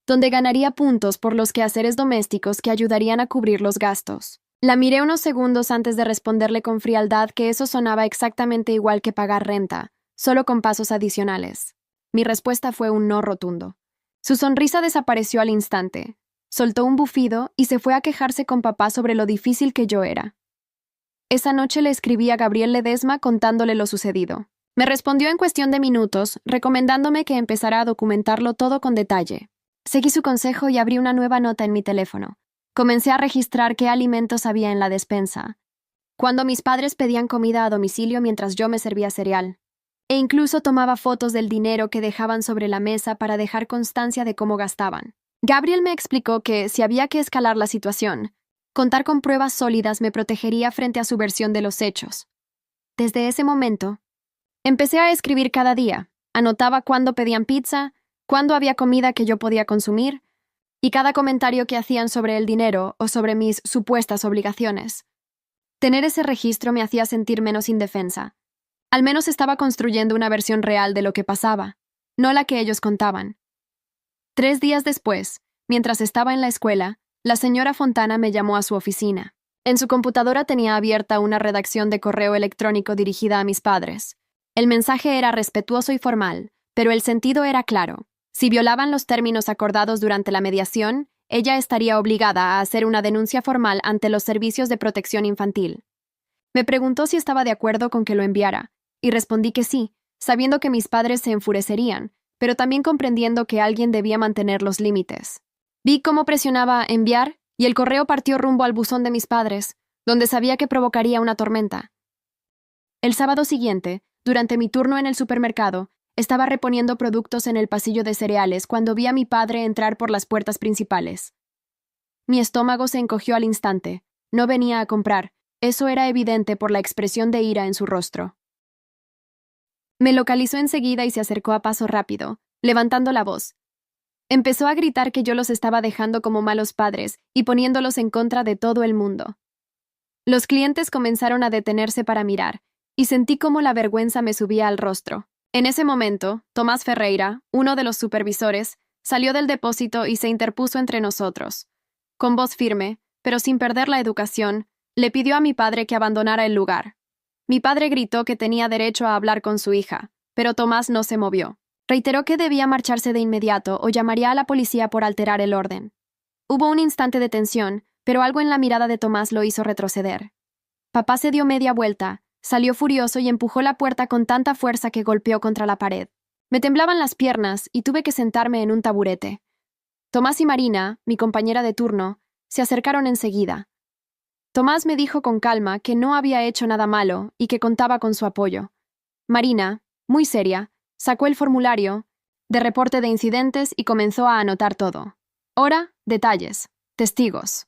donde ganaría puntos por los quehaceres domésticos que ayudarían a cubrir los gastos. La miré unos segundos antes de responderle con frialdad que eso sonaba exactamente igual que pagar renta, solo con pasos adicionales. Mi respuesta fue un no rotundo. Su sonrisa desapareció al instante. Soltó un bufido y se fue a quejarse con papá sobre lo difícil que yo era. Esa noche le escribí a Gabriel Ledesma contándole lo sucedido. Me respondió en cuestión de minutos, recomendándome que empezara a documentarlo todo con detalle. Seguí su consejo y abrí una nueva nota en mi teléfono. Comencé a registrar qué alimentos había en la despensa, cuando mis padres pedían comida a domicilio mientras yo me servía cereal, e incluso tomaba fotos del dinero que dejaban sobre la mesa para dejar constancia de cómo gastaban. Gabriel me explicó que, si había que escalar la situación, contar con pruebas sólidas me protegería frente a su versión de los hechos. Desde ese momento, empecé a escribir cada día. Anotaba cuándo pedían pizza, cuándo había comida que yo podía consumir, y cada comentario que hacían sobre el dinero o sobre mis supuestas obligaciones. Tener ese registro me hacía sentir menos indefensa. Al menos estaba construyendo una versión real de lo que pasaba, no la que ellos contaban. 3 días después, mientras estaba en la escuela, la señora Fontana me llamó a su oficina. En su computadora tenía abierta una redacción de correo electrónico dirigida a mis padres. El mensaje era respetuoso y formal, pero el sentido era claro. Si violaban los términos acordados durante la mediación, ella estaría obligada a hacer una denuncia formal ante los servicios de protección infantil. Me preguntó si estaba de acuerdo con que lo enviara, y respondí que sí, sabiendo que mis padres se enfurecerían, pero también comprendiendo que alguien debía mantener los límites. Vi cómo presionaba enviar, y el correo partió rumbo al buzón de mis padres, donde sabía que provocaría una tormenta. El sábado siguiente, durante mi turno en el supermercado, estaba reponiendo productos en el pasillo de cereales cuando vi a mi padre entrar por las puertas principales. Mi estómago se encogió al instante. No venía a comprar. Eso era evidente por la expresión de ira en su rostro. Me localizó enseguida y se acercó a paso rápido, levantando la voz. Empezó a gritar que yo los estaba dejando como malos padres y poniéndolos en contra de todo el mundo. Los clientes comenzaron a detenerse para mirar, y sentí cómo la vergüenza me subía al rostro. En ese momento, Tomás Ferreira, uno de los supervisores, salió del depósito y se interpuso entre nosotros. Con voz firme, pero sin perder la educación, le pidió a mi padre que abandonara el lugar. Mi padre gritó que tenía derecho a hablar con su hija, pero Tomás no se movió. Reiteró que debía marcharse de inmediato o llamaría a la policía por alterar el orden. Hubo un instante de tensión, pero algo en la mirada de Tomás lo hizo retroceder. Papá se dio media vuelta, salió furioso y empujó la puerta con tanta fuerza que golpeó contra la pared. Me temblaban las piernas y tuve que sentarme en un taburete. Tomás y Marina, mi compañera de turno, se acercaron enseguida. Tomás me dijo con calma que no había hecho nada malo y que contaba con su apoyo. Marina, muy seria, sacó el formulario de reporte de incidentes y comenzó a anotar todo. Hora, detalles, testigos.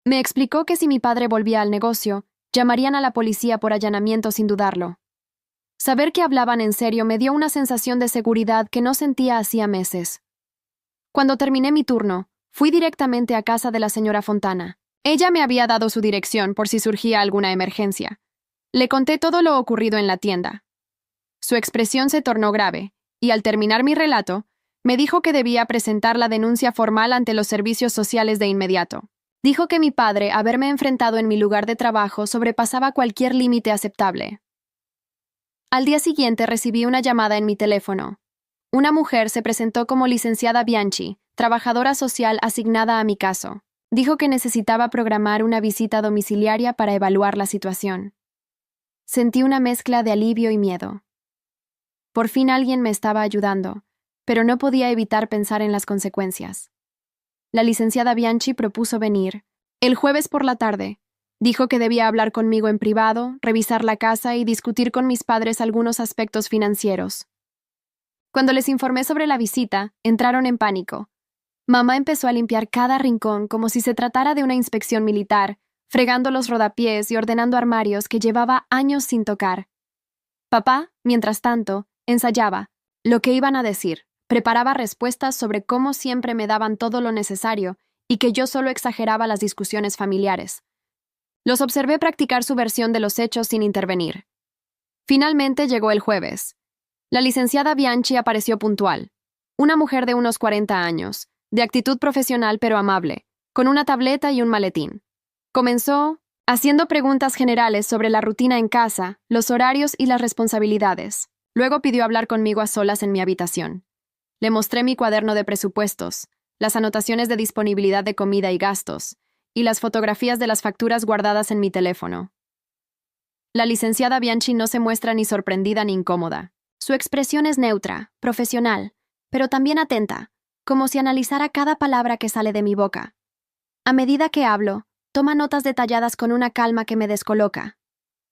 Me explicó que si mi padre volvía al negocio, llamarían a la policía por allanamiento sin dudarlo. Saber que hablaban en serio me dio una sensación de seguridad que no sentía hacía meses. Cuando terminé mi turno, fui directamente a casa de la señora Fontana. Ella me había dado su dirección por si surgía alguna emergencia. Le conté todo lo ocurrido en la tienda. Su expresión se tornó grave, y al terminar mi relato, me dijo que debía presentar la denuncia formal ante los servicios sociales de inmediato. Dijo que mi padre, haberme enfrentado en mi lugar de trabajo, sobrepasaba cualquier límite aceptable. Al día siguiente recibí una llamada en mi teléfono. Una mujer se presentó como licenciada Bianchi, trabajadora social asignada a mi caso. Dijo que necesitaba programar una visita domiciliaria para evaluar la situación. Sentí una mezcla de alivio y miedo. Por fin alguien me estaba ayudando, pero no podía evitar pensar en las consecuencias. La licenciada Bianchi propuso venir. El jueves por la tarde, dijo que debía hablar conmigo en privado, revisar la casa y discutir con mis padres algunos aspectos financieros. Cuando les informé sobre la visita, entraron en pánico. Mamá empezó a limpiar cada rincón como si se tratara de una inspección militar, fregando los rodapiés y ordenando armarios que llevaba años sin tocar. Papá, mientras tanto, ensayaba lo que iban a decir, preparaba respuestas sobre cómo siempre me daban todo lo necesario y que yo solo exageraba las discusiones familiares. Los observé practicar su versión de los hechos sin intervenir. Finalmente llegó el jueves. La licenciada Bianchi apareció puntual. Una mujer de unos 40 años, de actitud profesional pero amable, con una tableta y un maletín. Comenzó haciendo preguntas generales sobre la rutina en casa, los horarios y las responsabilidades. Luego pidió hablar conmigo a solas en mi habitación. Le mostré mi cuaderno de presupuestos, las anotaciones de disponibilidad de comida y gastos, y las fotografías de las facturas guardadas en mi teléfono. La licenciada Bianchi no se muestra ni sorprendida ni incómoda. Su expresión es neutra, profesional, pero también atenta, como si analizara cada palabra que sale de mi boca. A medida que hablo, toma notas detalladas con una calma que me descoloca.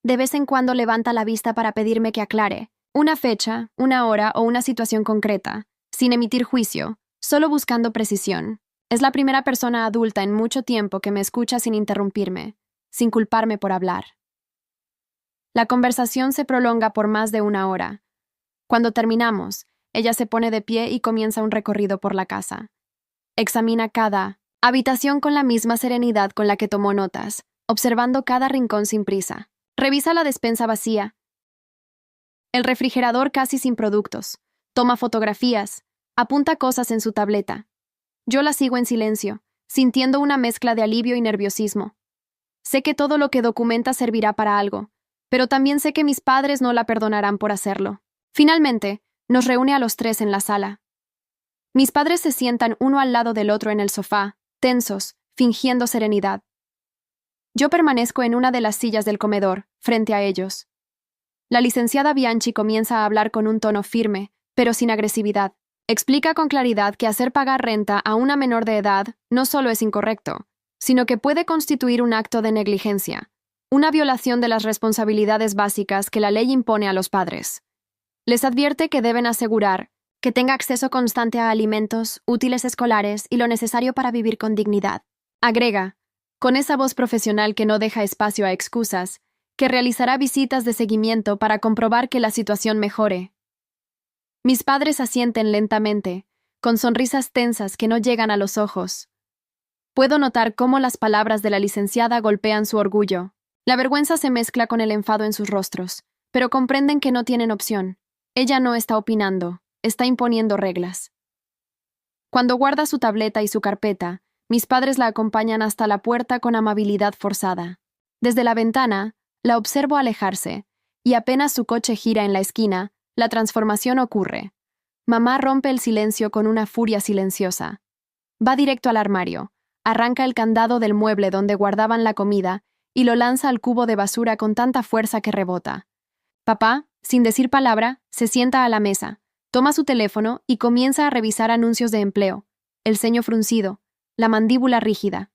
De vez en cuando levanta la vista para pedirme que aclare una fecha, una hora o una situación concreta, sin emitir juicio, solo buscando precisión. Es la primera persona adulta en mucho tiempo que me escucha sin interrumpirme, sin culparme por hablar. La conversación se prolonga por más de una hora. Cuando terminamos, ella se pone de pie y comienza un recorrido por la casa. Examina cada habitación con la misma serenidad con la que tomó notas, observando cada rincón sin prisa. Revisa la despensa vacía, el refrigerador casi sin productos. Toma fotografías, apunta cosas en su tableta. Yo la sigo en silencio, sintiendo una mezcla de alivio y nerviosismo. Sé que todo lo que documenta servirá para algo, pero también sé que mis padres no la perdonarán por hacerlo. Finalmente, nos reúne a los tres en la sala. Mis padres se sientan uno al lado del otro en el sofá, tensos, fingiendo serenidad. Yo permanezco en una de las sillas del comedor, frente a ellos. La licenciada Bianchi comienza a hablar con un tono firme, pero sin agresividad. Explica con claridad que hacer pagar renta a una menor de edad no solo es incorrecto, sino que puede constituir un acto de negligencia, una violación de las responsabilidades básicas que la ley impone a los padres. Les advierte que deben asegurar que tenga acceso constante a alimentos, útiles escolares y lo necesario para vivir con dignidad. Agrega, con esa voz profesional que no deja espacio a excusas, que realizará visitas de seguimiento para comprobar que la situación mejore. Mis padres asienten lentamente, con sonrisas tensas que no llegan a los ojos. Puedo notar cómo las palabras de la licenciada golpean su orgullo. La vergüenza se mezcla con el enfado en sus rostros, pero comprenden que no tienen opción. Ella no está opinando, está imponiendo reglas. Cuando guarda su tableta y su carpeta, mis padres la acompañan hasta la puerta con amabilidad forzada. Desde la ventana, la observo alejarse, y apenas su coche gira en la esquina, la transformación ocurre. Mamá rompe el silencio con una furia silenciosa. Va directo al armario, arranca el candado del mueble donde guardaban la comida y lo lanza al cubo de basura con tanta fuerza que rebota. Papá, sin decir palabra, se sienta a la mesa, toma su teléfono y comienza a revisar anuncios de empleo, el ceño fruncido, la mandíbula rígida.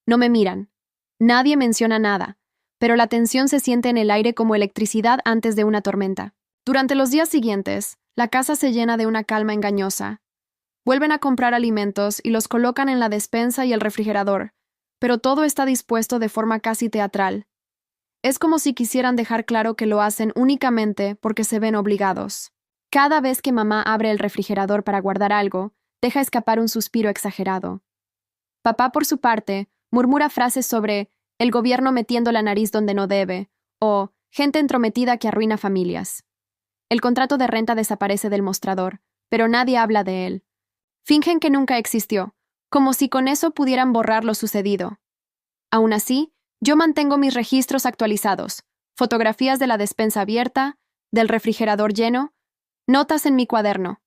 No me miran. Nadie menciona nada, pero la tensión se siente en el aire como electricidad antes de una tormenta. Durante los días siguientes, la casa se llena de una calma engañosa. Vuelven a comprar alimentos y los colocan en la despensa y el refrigerador, pero todo está dispuesto de forma casi teatral. Es como si quisieran dejar claro que lo hacen únicamente porque se ven obligados. Cada vez que mamá abre el refrigerador para guardar algo, deja escapar un suspiro exagerado. Papá, por su parte, murmura frases sobre el gobierno metiendo la nariz donde no debe, o gente entrometida que arruina familias. El contrato de renta desaparece del mostrador, pero nadie habla de él. Fingen que nunca existió, como si con eso pudieran borrar lo sucedido. Aún así, yo mantengo mis registros actualizados, fotografías de la despensa abierta, del refrigerador lleno, notas en mi cuaderno.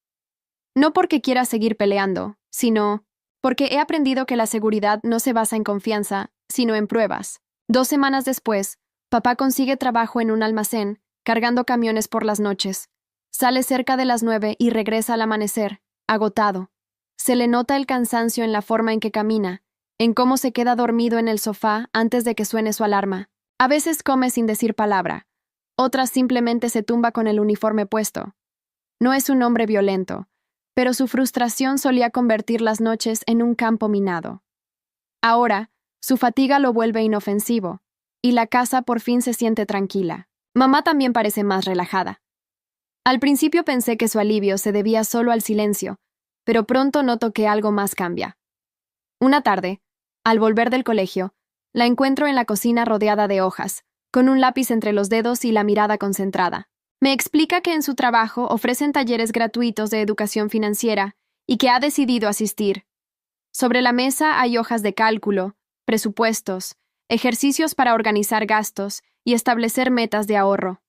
No porque quiera seguir peleando, sino porque he aprendido que la seguridad no se basa en confianza, sino en pruebas. 2 semanas después, papá consigue trabajo en un almacén, cargando camiones por las noches. Sale cerca de las 9 y regresa al amanecer, agotado. Se le nota el cansancio en la forma en que camina, en cómo se queda dormido en el sofá antes de que suene su alarma. A veces come sin decir palabra, otras simplemente se tumba con el uniforme puesto. No es un hombre violento, pero su frustración solía convertir las noches en un campo minado. Ahora, su fatiga lo vuelve inofensivo, y la casa por fin se siente tranquila. Mamá también parece más relajada. Al principio pensé que su alivio se debía solo al silencio, pero pronto noto que algo más cambia. Una tarde, al volver del colegio, la encuentro en la cocina rodeada de hojas, con un lápiz entre los dedos y la mirada concentrada. Me explica que en su trabajo ofrecen talleres gratuitos de educación financiera y que ha decidido asistir. Sobre la mesa hay hojas de cálculo, presupuestos, ejercicios para organizar gastos y establecer metas de ahorro.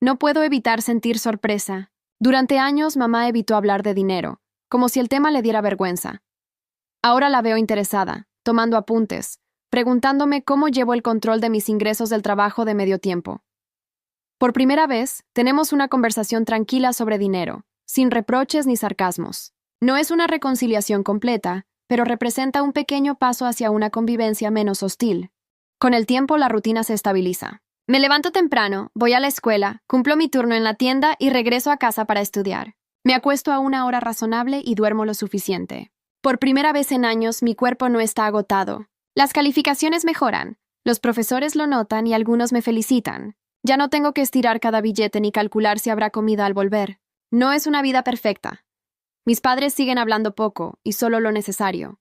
No puedo evitar sentir sorpresa. Durante años mamá evitó hablar de dinero, como si el tema le diera vergüenza. Ahora la veo interesada, tomando apuntes, preguntándome cómo llevo el control de mis ingresos del trabajo de medio tiempo. Por primera vez, tenemos una conversación tranquila sobre dinero, sin reproches ni sarcasmos. No es una reconciliación completa, pero representa un pequeño paso hacia una convivencia menos hostil. Con el tiempo, la rutina se estabiliza. Me levanto temprano, voy a la escuela, cumplo mi turno en la tienda y regreso a casa para estudiar. Me acuesto a una hora razonable y duermo lo suficiente. Por primera vez en años, mi cuerpo no está agotado. Las calificaciones mejoran, los profesores lo notan y algunos me felicitan. Ya no tengo que estirar cada billete ni calcular si habrá comida al volver. No es una vida perfecta. Mis padres siguen hablando poco y solo lo necesario.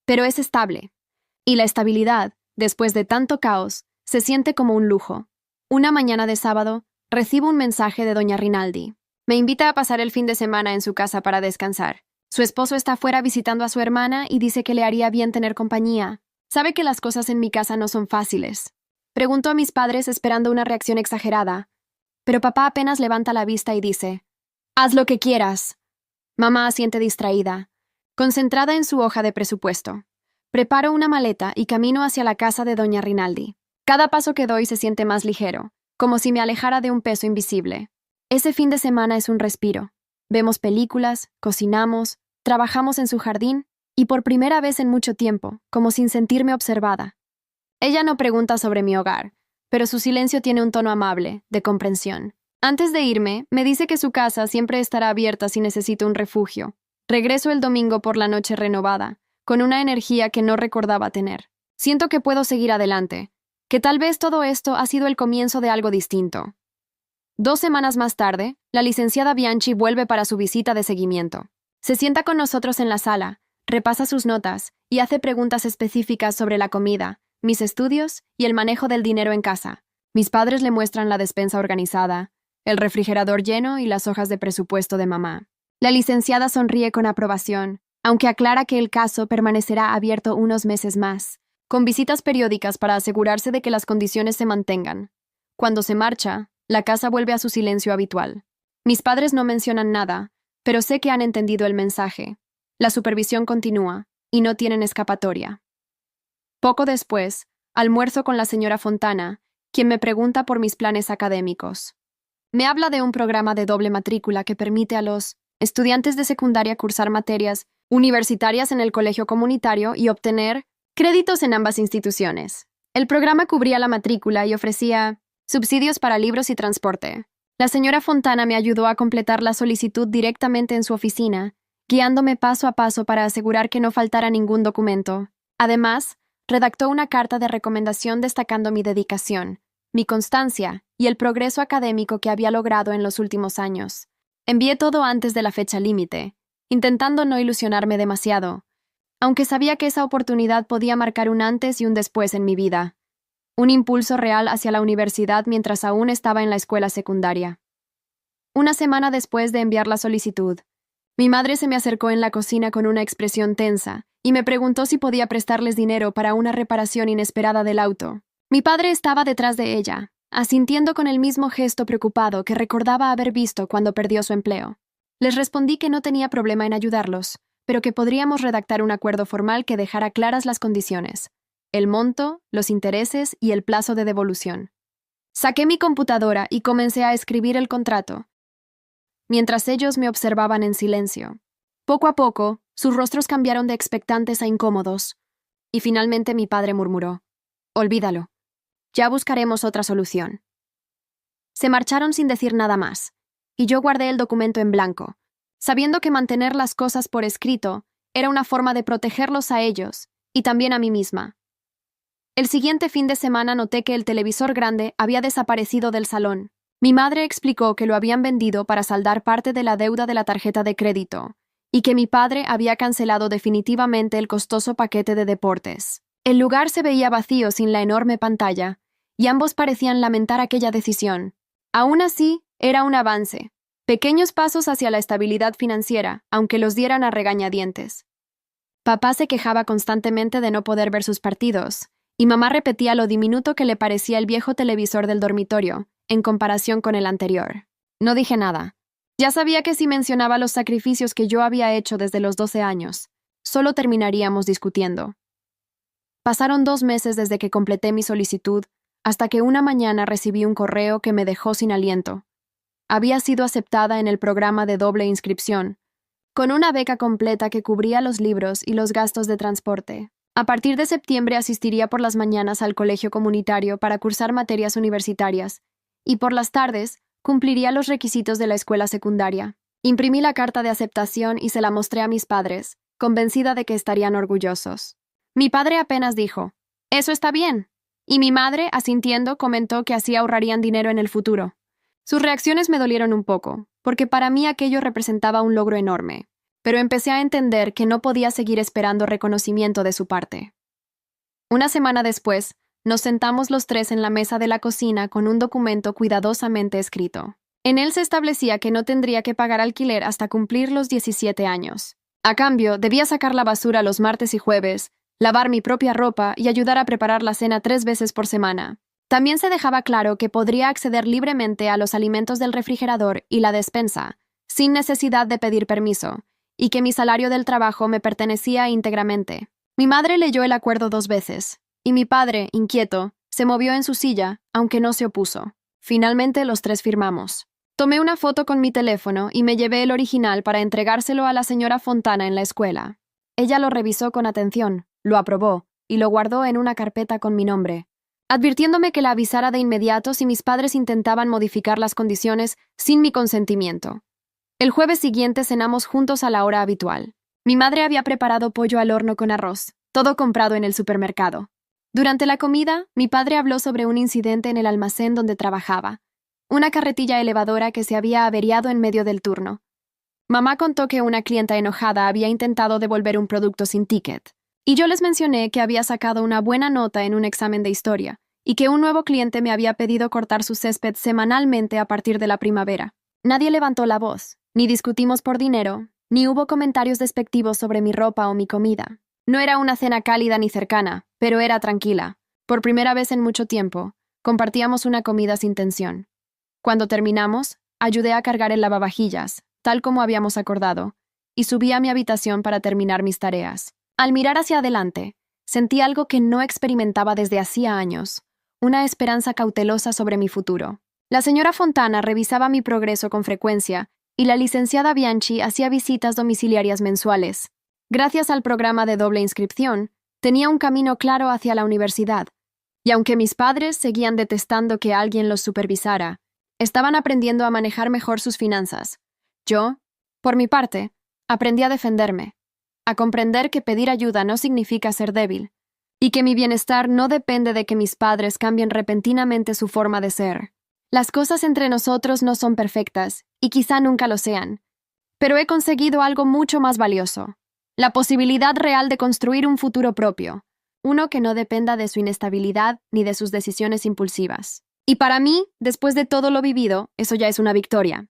Pero es estable. Y la estabilidad, después de tanto caos, se siente como un lujo. Una mañana de sábado, recibo un mensaje de doña Rinaldi. Me invita a pasar el fin de semana en su casa para descansar. Su esposo está fuera visitando a su hermana y dice que le haría bien tener compañía. Sabe que las cosas en mi casa no son fáciles. Pregunto a mis padres esperando una reacción exagerada, pero papá apenas levanta la vista y dice: «Haz lo que quieras». Mamá asiente distraída, concentrada en su hoja de presupuesto. Preparo una maleta y camino hacia la casa de doña Rinaldi. Cada paso que doy se siente más ligero, como si me alejara de un peso invisible. Ese fin de semana es un respiro. Vemos películas, cocinamos, trabajamos en su jardín y por primera vez en mucho tiempo, como sin sentirme observada. Ella no pregunta sobre mi hogar, pero su silencio tiene un tono amable, de comprensión. Antes de irme, me dice que su casa siempre estará abierta si necesito un refugio. Regreso el domingo por la noche renovada, con una energía que no recordaba tener. Siento que puedo seguir adelante, que tal vez todo esto ha sido el comienzo de algo distinto. 2 semanas más tarde, la licenciada Bianchi vuelve para su visita de seguimiento. Se sienta con nosotros en la sala, repasa sus notas y hace preguntas específicas sobre la comida, mis estudios y el manejo del dinero en casa. Mis padres le muestran la despensa organizada, el refrigerador lleno y las hojas de presupuesto de mamá. La licenciada sonríe con aprobación, aunque aclara que el caso permanecerá abierto unos meses más, con visitas periódicas para asegurarse de que las condiciones se mantengan. Cuando se marcha, la casa vuelve a su silencio habitual. Mis padres no mencionan nada, pero sé que han entendido el mensaje. La supervisión continúa, y no tienen escapatoria. Poco después, almuerzo con la señora Fontana, quien me pregunta por mis planes académicos. Me habla de un programa de doble matrícula que permite a los estudiantes de secundaria cursar materias universitarias en el colegio comunitario y obtener créditos en ambas instituciones. El programa cubría la matrícula y ofrecía subsidios para libros y transporte. La señora Fontana me ayudó a completar la solicitud directamente en su oficina, guiándome paso a paso para asegurar que no faltara ningún documento. Además, redactó una carta de recomendación destacando mi dedicación, mi constancia y el progreso académico que había logrado en los últimos años. Envié todo antes de la fecha límite, intentando no ilusionarme demasiado, aunque sabía que esa oportunidad podía marcar un antes y un después en mi vida. Un impulso real hacia la universidad mientras aún estaba en la escuela secundaria. Una semana después de enviar la solicitud, mi madre se me acercó en la cocina con una expresión tensa y me preguntó si podía prestarles dinero para una reparación inesperada del auto. Mi padre estaba detrás de ella, asintiendo con el mismo gesto preocupado que recordaba haber visto cuando perdió su empleo. Les respondí que no tenía problema en ayudarlos, pero que podríamos redactar un acuerdo formal que dejara claras las condiciones: el monto, los intereses y el plazo de devolución. Saqué mi computadora y comencé a escribir el contrato, mientras ellos me observaban en silencio. Poco a poco, sus rostros cambiaron de expectantes a incómodos, y finalmente mi padre murmuró: «Olvídalo. Ya buscaremos otra solución». Se marcharon sin decir nada más, y yo guardé el documento en blanco, sabiendo que mantener las cosas por escrito era una forma de protegerlos a ellos y también a mí misma. El siguiente fin de semana noté que el televisor grande había desaparecido del salón. Mi madre explicó que lo habían vendido para saldar parte de la deuda de la tarjeta de crédito, y que mi padre había cancelado definitivamente el costoso paquete de deportes. El lugar se veía vacío sin la enorme pantalla, y ambos parecían lamentar aquella decisión. Aún así, era un avance. Pequeños pasos hacia la estabilidad financiera, aunque los dieran a regañadientes. Papá se quejaba constantemente de no poder ver sus partidos, y mamá repetía lo diminuto que le parecía el viejo televisor del dormitorio, en comparación con el anterior. No dije nada. Ya sabía que si mencionaba los sacrificios que yo había hecho desde los 12 años, solo terminaríamos discutiendo. Pasaron 2 meses desde que completé mi solicitud, hasta que una mañana recibí un correo que me dejó sin aliento. Había sido aceptada en el programa de doble inscripción, con una beca completa que cubría los libros y los gastos de transporte. A partir de septiembre asistiría por las mañanas al colegio comunitario para cursar materias universitarias, y por las tardes cumpliría los requisitos de la escuela secundaria. Imprimí la carta de aceptación y se la mostré a mis padres, convencida de que estarían orgullosos. Mi padre apenas dijo: «Eso está bien», y mi madre, asintiendo, comentó que así ahorrarían dinero en el futuro. Sus reacciones me dolieron un poco, porque para mí aquello representaba un logro enorme, pero empecé a entender que no podía seguir esperando reconocimiento de su parte. Una semana después, nos sentamos los tres en la mesa de la cocina con un documento cuidadosamente escrito. En él se establecía que no tendría que pagar alquiler hasta cumplir los 17 años. A cambio, debía sacar la basura los martes y jueves, lavar mi propia ropa y ayudar a preparar la cena 3 veces por semana. También se dejaba claro que podría acceder libremente a los alimentos del refrigerador y la despensa, sin necesidad de pedir permiso, y que mi salario del trabajo me pertenecía íntegramente. Mi madre leyó el acuerdo 2 veces, y mi padre, inquieto, se movió en su silla, aunque no se opuso. Finalmente los tres firmamos. Tomé una foto con mi teléfono y me llevé el original para entregárselo a la señora Fontana en la escuela. Ella lo revisó con atención, lo aprobó y lo guardó en una carpeta con mi nombre, advirtiéndome que la avisara de inmediato si mis padres intentaban modificar las condiciones sin mi consentimiento. El jueves siguiente cenamos juntos a la hora habitual. Mi madre había preparado pollo al horno con arroz, todo comprado en el supermercado. Durante la comida, mi padre habló sobre un incidente en el almacén donde trabajaba, una carretilla elevadora que se había averiado en medio del turno. Mamá contó que una clienta enojada había intentado devolver un producto sin ticket, y yo les mencioné que había sacado una buena nota en un examen de historia, y que un nuevo cliente me había pedido cortar su césped semanalmente a partir de la primavera. Nadie levantó la voz, ni discutimos por dinero, ni hubo comentarios despectivos sobre mi ropa o mi comida. No era una cena cálida ni cercana, pero era tranquila. Por primera vez en mucho tiempo, compartíamos una comida sin tensión. Cuando terminamos, ayudé a cargar el lavavajillas, tal como habíamos acordado, y subí a mi habitación para terminar mis tareas. Al mirar hacia adelante, sentí algo que no experimentaba desde hacía años, una esperanza cautelosa sobre mi futuro. La señora Fontana revisaba mi progreso con frecuencia, y la licenciada Bianchi hacía visitas domiciliarias mensuales. Gracias al programa de doble inscripción, tenía un camino claro hacia la universidad, y aunque mis padres seguían detestando que alguien los supervisara, estaban aprendiendo a manejar mejor sus finanzas. Yo, por mi parte, aprendí a defenderme, a comprender que pedir ayuda no significa ser débil, y que mi bienestar no depende de que mis padres cambien repentinamente su forma de ser. Las cosas entre nosotros no son perfectas, y quizá nunca lo sean, pero he conseguido algo mucho más valioso, la posibilidad real de construir un futuro propio, uno que no dependa de su inestabilidad ni de sus decisiones impulsivas. Y para mí, después de todo lo vivido, eso ya es una victoria.